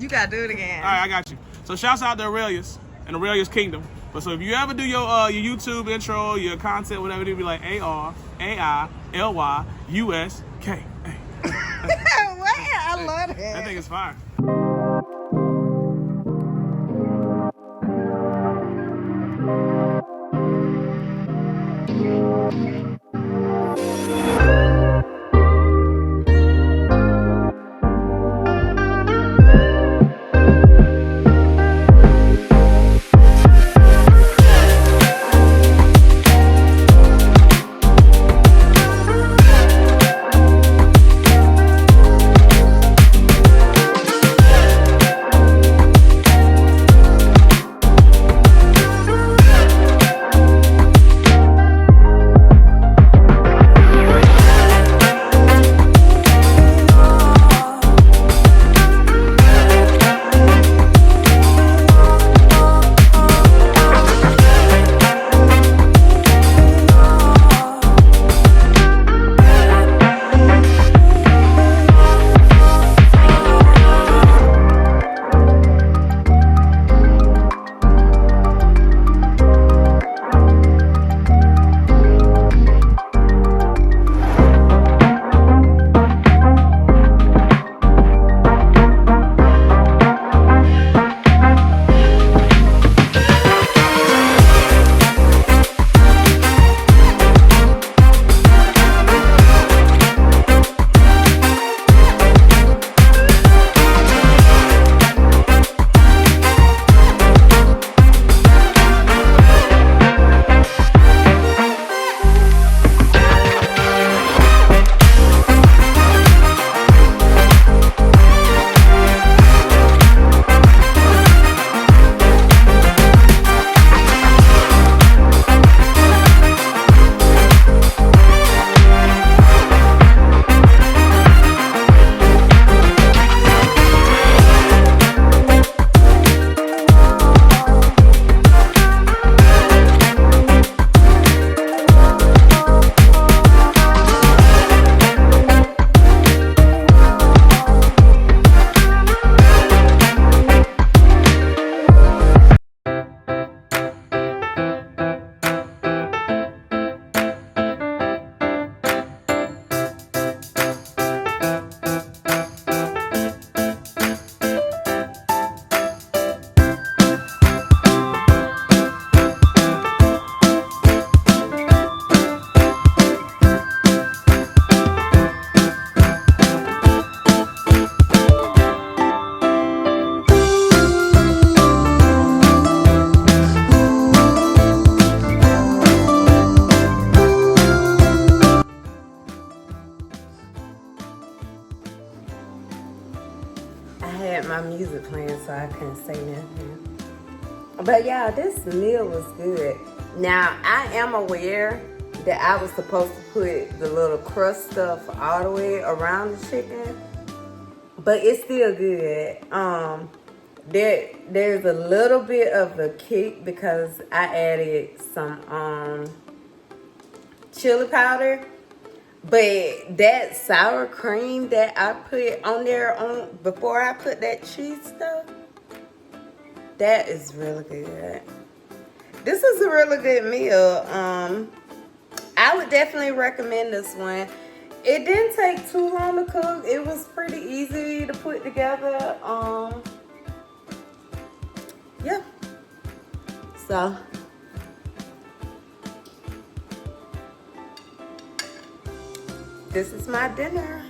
You gotta do it again. All right, I got you. So shouts out to Arailyus and Arailyus Kingdom. But so if you ever do your YouTube intro, your content, whatever, it'll be like ARAILYUSK. Wow, I love that. That thing is fire. I had my music playing, so I couldn't say nothing. But yeah, this meal was good. Now, I am aware that I was supposed to put the little crust stuff all the way around the chicken, but it's still good. There's a little bit of a kick because I added some chili powder. But that sour cream that I put on there before I put that cheese stuff, that is really good. This is a really good meal. I would definitely recommend this one. It didn't take too long to cook. It was pretty easy to put together. Yeah. So this is my dinner.